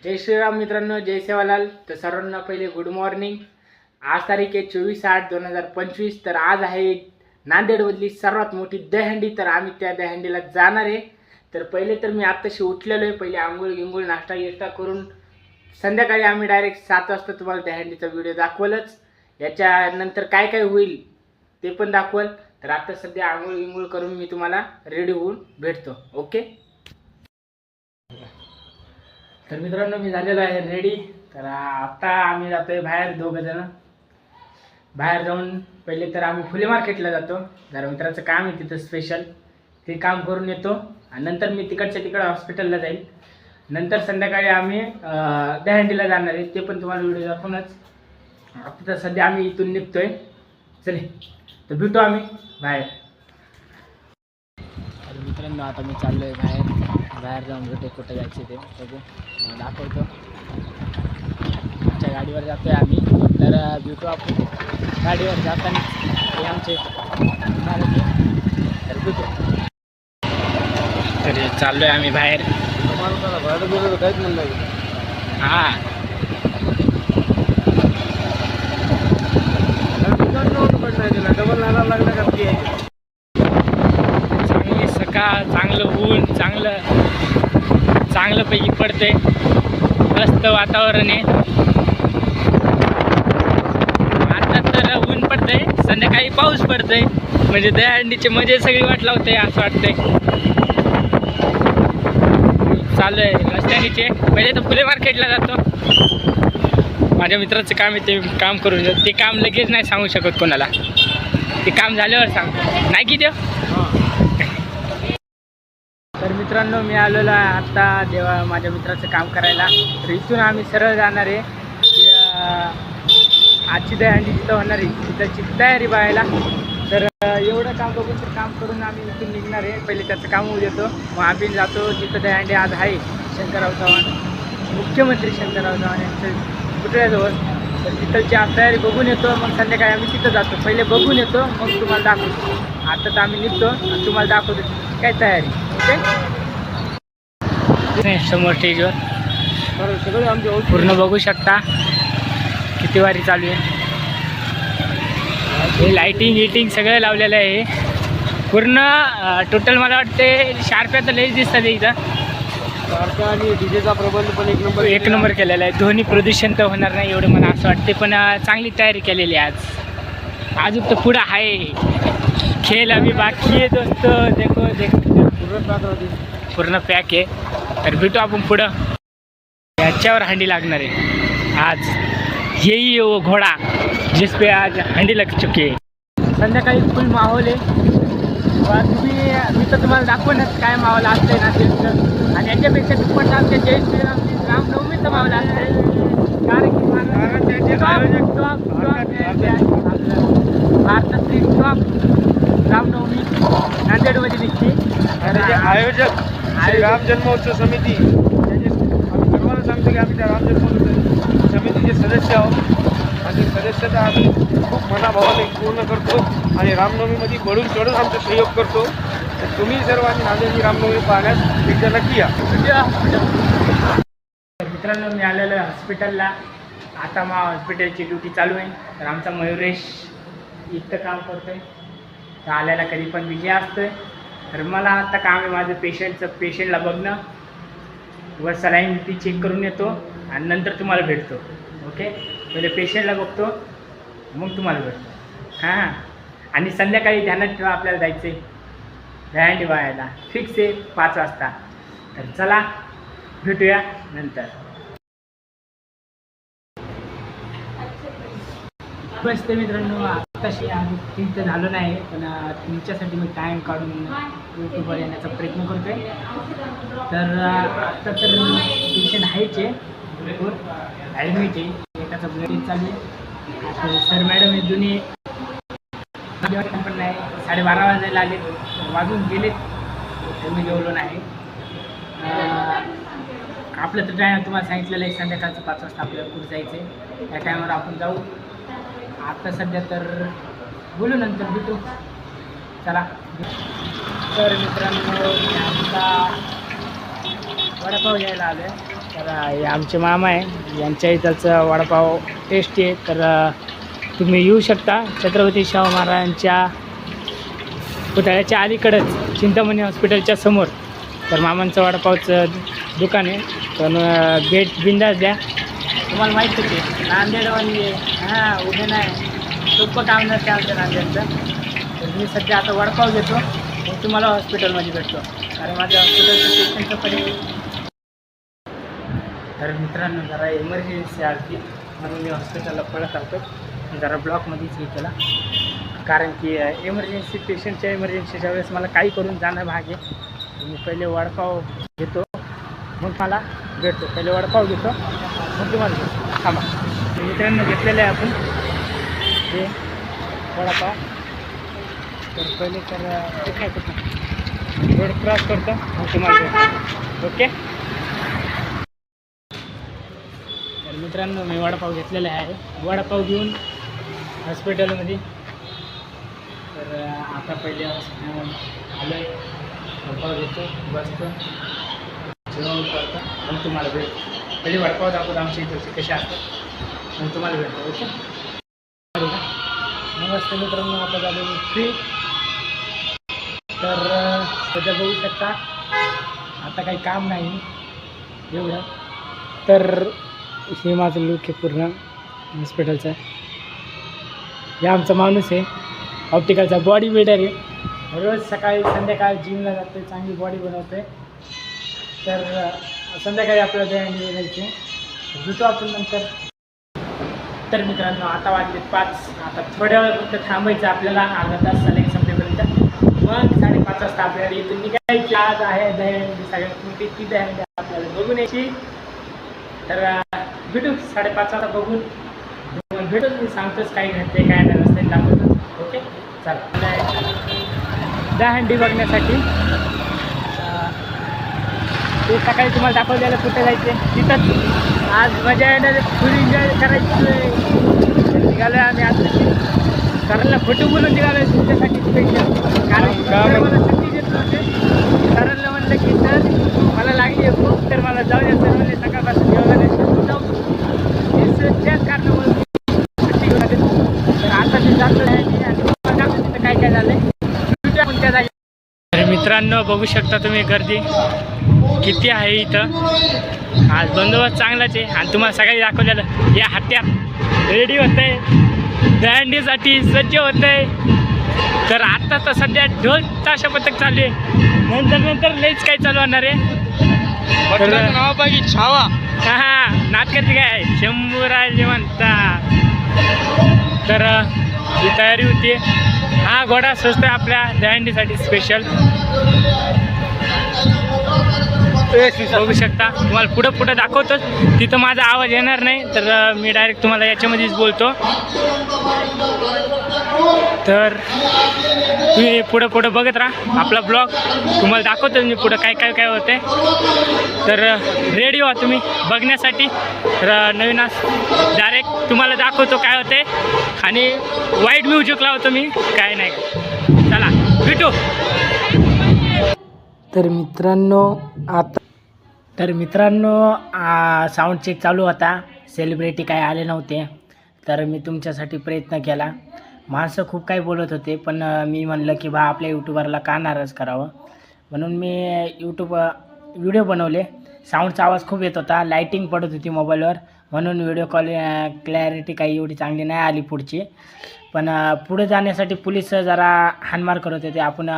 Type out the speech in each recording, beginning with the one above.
जय श्रीराम मित्रांनो, जय सेवालाल. तर सर्वांना पहिले गुड मॉर्निंग. आज तारीख आहे 24/8/2025. तर आज आहे नांदेडमधली सर्वात मोठी दहीहंडी. तर आम्ही त्या दहीहंडीला जाणार आहे. तर पहिले तर मी आत्ताशी उठलेलो आहे. पहिले आंघोळ गिंघोळ नाश्ता करून संध्याकाळी आम्ही डायरेक्ट 7 वाजता तुम्हाला दहीहंडीचा व्हिडिओ दाखवलच. याच्यानंतर काय काय होईल ते पण दाखवल. तर आता सध्या आंघोळ गिंघोळ करून मी तुम्हाला रेडी होऊन भेटतो. ओके. तर मित्रांनो, मी झालेलो आहे रेडी. तर आता आम्ही जातोय बाहेर, दोघं जण बाहेर जाऊन पहिले तर आम्ही फुले मार्केटला जातो. जरा मित्राचं काम आहे तिथं स्पेशल, ते काम करून येतो आणि नंतर मी तिकडे हॉस्पिटलला जाईल. नंतर संध्याकाळी आम्ही दहीहंडीला जाणार आहे, ते पण तुम्हाला व्हिडिओ दाखवूनच. आता तर सध्या आम्ही इथून निघतोय. चले तर भेटू आम्ही बाहेर. तर मित्रांनो, आता मी चाललोय बाहेर जाऊन भेटू, कुठं जायचं ते बघू, दाखवतो. आमच्या गाडीवर जातोय आम्ही. तर भेटू आपण गाडीवर जाताना. हे आमचे तर भेटू. तर चाललोय आम्ही बाहेर. काहीच म्हणलं. हां, डबल लागला का? चांगली सकाळ, चांगलं ऊन, चांगल्यापैकी पडते. मस्त वातावरण आहे. आता तर ऊन पडतंय, संध्याकाळी पाऊस पडतंय. म्हणजे दहीहंडीची मजा सगळी वाट लावते असं वाटतंय. चालू आहे रस्त्यानीचे. पहिले तर फुले मार्केटला जातो. माझ्या मित्राचं काम आहे, ते काम करून जातो. ते काम लगेच नाही सांगू शकत कोणाला, ते काम झाल्यावर सांगतो. नाही की देव. तर मित्रांनो, मी आलेलो आहे आत्ता माझ्या मित्राचं काम करायला. तर इथून आम्ही सरळ जाणार आहे. आजची दहीहंडी जिथं होणार आहे तिथंची तयारी बघायला. तर एवढं काम बघून तर काम करून आम्ही इथून निघणार आहे. पहिले त्याचं काम होऊ देतो, मग आम्ही जातो जिथं दहीहंडी आज आहे. शंकरराव चव्हाण, मुख्यमंत्री शंकरराव चव्हाण यांचं पुतळ्याजवळ. तर तिथलची आज तयारी बघून येतो. मग संध्याकाळी आम्ही तिथं जातो. पहिले बघून येतो, मग तुम्हाला दाखवतो. आता तर आम्ही निघतो आणि तुम्हाला दाखवतो काय तयारी. ओके. समोर स्टेजवर सगळे आमचे पूर्ण बघू शकता किती वारी चालू आहे. हे लाईटिंग सगळं लावलेलं आहे पूर्ण. टोटल मला वाटते शार्प्या तर लईच दिसतात इथं. शार्प्या आणि डीजेचा प्रबंध पण एक नंबर केलेला आहे. ध्वनी प्रदूषण तर होणार नाही एवढं मला असं वाटते. पण चांगली तयारी केलेली आहे आज. अजून तर पुढं आहे खेळ, आम्ही बाकी आहे दोस्त. देखो पूर्ण पॅक आहे. तर भेटू आपण पुढं. याच्यावर हंडी लागणार आहे आज. यही वो घोडा जिस पे आज हंडी लग चुकी आहे. संध्याकाळी फुल माहोल आहे. मी तर तुम्हाला दाखवणच काय माहोल असतंय ना ते. आणि याच्यापेक्षा दुप्पट आमच्या जय श्रीराम रामनवमीचं माहोल असतंय. कारण की भारतातली टॉप रामनवमी नांदेडमध्ये निघते. आणि जे आयोजक राम जन्मोत्सव समिती, आम्ही सर्वांना सांगतो की आम्ही त्या राम जन्मोत्सव समितीचे सदस्य आहोत. आणि सदस्यता आम्ही खूप मनाभावाने पूर्ण करतो आणि रामनवमीमध्ये बळून चढून आमचा सहयोग करतो. तर तुम्ही सर्वांनी नांदेडची रामनवमी पाहण्यास एकदा नक्की या. तर मित्रांनो, मी आलेलो आहे हॉस्पिटलला. आता मग हॉस्पिटलची ड्युटी चालू आहे. तर आमचा मयुरेश इथं काम करतो आहे. तर आल्याला कधी पण बिझी असतो आहे. तर मला आता काम आहे माझं पेशंटला बघणं, वर सलाईन ती चेक करून येतो आणि नंतर तुम्हाला भेटतो. ओके. पहिले पेशंटला बघतो, मग तुम्हाला भेटतो. हां. आणि संध्याकाळी ध्यानात ठेवा, आपल्याला जायचं आहे दहीहंडी बघायला. फिक्स आहे 5 वाजता. तर चला भेटूया नंतर. बसते मित्रांनो, आत्ताशी आम्ही तिथं झालो नाही, पण तुमच्यासाठी मी टाईम काढून यूट्यूबवर येण्याचा प्रयत्न करतो आहे. तर आत्ता तर पेशंट आहेच आहे, भरपूर ॲडमिट आहे. एकाचा ब्लड चालू आहे. सर मॅडम हे दोन्ही पण नाही. 12:30 वाजायला आले, वाजून गेलेत. तर मी जेवलो नाही. आपलं तर टाईम तुम्हाला सांगितलेलं आहे संध्याकाळचं 5 वाजता आपल्याला पुढे जायचं आहे. त्या टायमावर आपण जाऊ. आता सध्या तर बोलू, नंतर भेटू. चला. तर मित्रांनो, आता वडापाव घ्यायला आलो आहे. तर हे आमचे मामा आहे, यांच्या इथंचं वडापाव टेस्टी आहे. तर तुम्ही येऊ शकता छत्रपती शाहू महाराजांच्या पुतळ्याच्या अलीकडंच चिंतामणी हॉस्पिटलच्या समोर. तर मामांचं वडापावचं दुकान आहे. पण भेट बिंदास द्या. तुम्हाला माहिती आहे नांदेडवाली हां उभे नाही सोपं काम नसते आमच्या नांदेडचं. तर मी सध्या आता वडापाव घेतो मग तुम्हाला हॉस्पिटलमध्ये भेटतो, कारण माझ्या हॉस्पिटलचं पेशंटचं पण. तर मित्रांनो जरा इमर्जन्सी आली म्हणून मी हॉस्पिटलला पळत आलो. जरा ब्लॉकमध्येच हे केला, कारण की इमर्जन्सी पेशंटच्या इमर्जन्सीच्या वेळेस मला काही करून जाणं भाग आहे. मी पहिले वडापाव घेतो मग मला भेटतो. पहिले वडापाव घेतो मग तुम्हाला भेटतो. थांबा. मित्रांनो घेतलेलं आहे आपण हे वडापाव. तर पहिले तर ते काय करतो रोड क्रॉस करतो मग तुम्हाला भेटतो. ओके. तर मित्रांनो मी वडापाव घेतलेला आहे. वडापाव घेऊन हॉस्पिटलमध्ये. तर आता पहिले हॉस्पिटल आलो आहे, वडापाव घेतो, बसतो, जेवण करतो मग तुम्हाला भेटतो. पहिले वडापाव दाखवतो आमच्या इथं कसे असतात मग तुम्हाला भेटतो. ओके. नमस्ते मित्रांनो, आता झालो मी फ्री. तर सध्या बघू शकता आता काही काम नाही एवढं. तर हे माझं लुक आहे पूर्ण हॉस्पिटलचा. हे आमचा माणूस आहे ऑप्टिकलचा, बॉडी बिल्डर आहे. रोज सकाळी संध्याकाळी जिमला जातो, चांगली बॉडी बनवते. तर संध्याकाळी आपल्याला दहीहंडी जायचे, भेटू आपण नंतर. तर मित्रांनो आता वाजले 5. आता थोड्या वेळ फक्त थांबायचं आपल्याला, अर्धा तास झाले संपेपर्यंत. मग 5:30 वाजता आपल्याला इथून निघायची. आज आहे दहीहंडी, सगळ्यात मोठी ती दहीहंडी आपल्याला बघून यायची. तर भेटू 5:30 वाजता बघून भेटूच. मी सांगतोच काही घडते काय नाही रस्त्यात दाखवतोच. ओके चला. दहीहंडी बघण्यासाठी ते सकाळी तुम्हाला दाखवलेलं कुठे जायचे तिथंच. आज मजा येणार, फुल एन्जॉय करायचं. निघालो आम्ही आज सरांना फोटो बोलून निघालो आहे तुमच्यासाठी स्पेशल. कारण मला सुट्टी देत नव्हते. सरांना म्हणलं की सर मला लागली आहे खूप, तर मला जाऊ द्या. सर म्हणले सकाळपासून जेवण नाही जाऊ. त्याच कारणामुळे सुट्टी घेऊन आले. तर आता मी जातो आहे आणि दाखवतो तिथं काय काय झालं आहे कोणत्या जागी. तर मित्रांनो बघू शकता तुम्ही गर्दी किती आहे इथं. आज बंदोबस्त चांगलाच आहे. आणि तुम्हाला सकाळी दाखवलेलं या हत्यार रेडी होत आहे, दहीहंडीसाठी सज्ज होत आहे. तर आत्ता तर सध्या ढोल ताशा पथक चालू आहे, नंतर लईच काही चालू होणार आहे. नावापाकी छावा हां नाच करते काय शंभूराज म्हणता. तर ही तयारी होती. हा घोडा सजतोय आपल्या दहीहंडीसाठी स्पेशल. बघू शकता. तुम्हाला पुढं दाखवतोच, तिथं माझा आवाज येणार नाही. तर मी डायरेक्ट तुम्हाला याच्यामध्येच बोलतो. तर तुम्ही पुढं बघत राहा आपला ब्लॉग. तुम्हाला दाखवतो मी पुढं काय होते. तर रेडी व्हा तुम्ही बघण्यासाठी. तर नवीन डायरेक्ट तुम्हाला दाखवतो काय होते. आणि वाईट म्युझिक लावतो मी, काय नाही. चला भेटू. तर मित्रांनो साऊंड चेक चालू होता. सेलिब्रिटी काय आले नव्हते, तर मी तुमच्यासाठी प्रयत्न केला. माणसं खूप काही बोलत होते, पण मी म्हणलं की बा आपल्या यूट्यूबरला का नाराज करावं, म्हणून मी व्हिडिओ बनवले. साऊंडचा आवाज खूप येत होता, लाईटिंग पडत होती मोबाईलवर, म्हणून व्हिडिओ क्लॅरिटी काही एवढी चांगली नाही आली पुढची. पण पुढे जाण्यासाठी पोलीस जरा हाणमार करत होते. आपण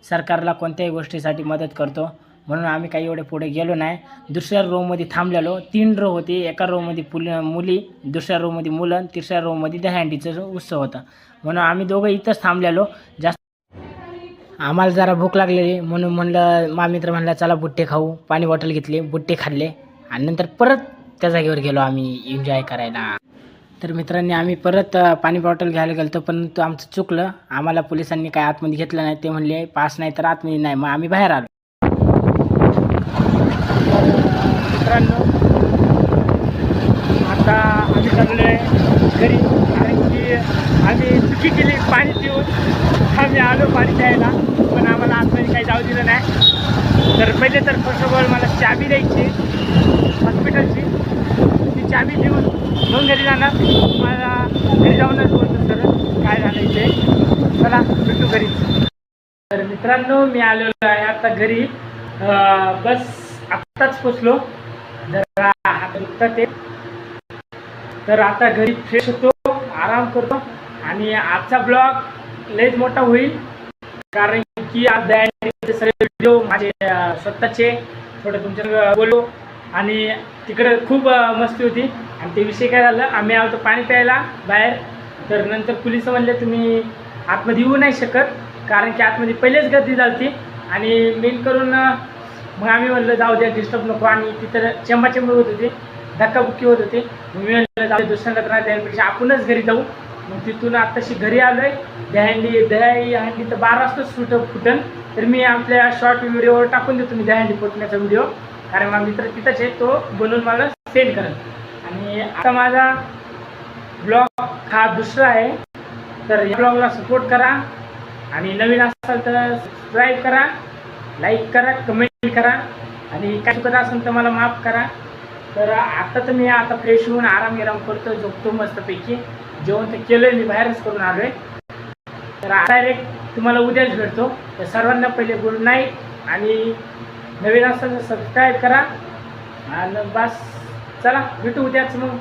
सरकारला कोणत्याही गोष्टीसाठी मदत करतो, म्हणून आम्ही काही एवढे पुढे गेलो नाही. दुसऱ्या रोमध्ये थांबलेलो. 3 रो होती, एका रोमध्ये मुली, दुसऱ्या रोमध्ये मुलं, तिसऱ्या रोमध्ये दहीहंडीचा उत्सव होता, म्हणून आम्ही दोघं इथंच थांबलेलो. जास्त आम्हाला जरा भूक लागलेली, म्हणून म्हणलं मित्र म्हणला चला बुट्टे खाऊ. पाणी बॉटल घेतली, बुट्टे खाल्ले आणि नंतर परत त्या जागेवर गेलो आम्ही एन्जॉय करायला. तर मित्रांनी आम्ही परत पाणी बॉटल घ्यायला गेलो, पण तो आमचं चुकलं. आम्हाला पोलिसांनी काय आतमध्ये घेतलं नाही. ते म्हणले पास नाही तर आतमध्ये नाही, मग आम्ही बाहेर आलो. मित्रांनो आता आम्ही चाललो आहे घरी, कारण की आम्ही चुकी केली पाणी पिऊन. आम्ही आलो पाणी प्यायला, पण आम्हाला आतमध्ये काही जाऊ दिलं नाही. तर पहिले तर फर्स्ट ऑफ ऑल मला चाबी द्यायची हॉस्पिटलची, ती चाबी देऊन मग घरी जाणार. मला घरी जाऊनच बोलतो सर काय झालं इथे. चला भेटू घरी. तर मित्रांनो मी आलेलो आहे आता घरी. बस आत्ताच पोचलो, जरा हात दुखतात ते. तर आता घरी फ्रेश होतो, आराम करतो आणि आजचा ब्लॉग लयच मोठा होईल कारण की आज दयाचे सगळे व्हिडिओ माझे स्वतःचे थोडं तुमच्या बोललो आणि तिकडे खूप मस्ती होती. आणि ते विषय काय झालं, आम्ही आलो पाणी प्यायला बाहेर. तर नंतर पोलिस म्हणले तुम्ही आतमध्ये येऊ नाही शकत कारण की आतमध्ये पहिलेच गर्दी झाली आणि मेन करून मग आम्ही म्हणलं जाऊ द्या डिस्टर्ब नको. आणि तिथं चेंबाचेंब होत होते, धक्काबुक्की होत होते. मग मी म्हणलं जाऊ दुसऱ्यांदा त्रास द्यायपेक्षा आपणच घरी जाऊ. मग तिथून आत्ताशी घरी आलो आहे. दही हंडी तर 12 वाजताच फुटन. तर मी आपल्या शॉर्ट व्हिडिओवर टाकून देतो मी दहीहंडी फुटण्याचा व्हिडिओ, कारण माझा मित्र तिथंच आहे, तो बनवून मला सेंड करेल. आणि आता माझा ब्लॉग हा दुसरा आहे. तर या ब्लॉगला सपोर्ट करा आणि नवीन असाल तर सबस्क्राईब करा, लाईक करा, कमेंट करा आणि काय चुकत असेल तर मला माफ करा. तर आता तर मी आता फ्रेश होऊन आराम करतो, झोपतो मस्तपैकी. जेवण तर केलं आहे, मी बाहेरच करून आलो आहे. तर डायरेक्ट तुम्हाला उद्याच भेटतो. तर सर्वांना पहिले गुड नाईट आणि नवीन असेल तर सबस्क्राईब करा आणि बस चला भेटू उद्याच मग.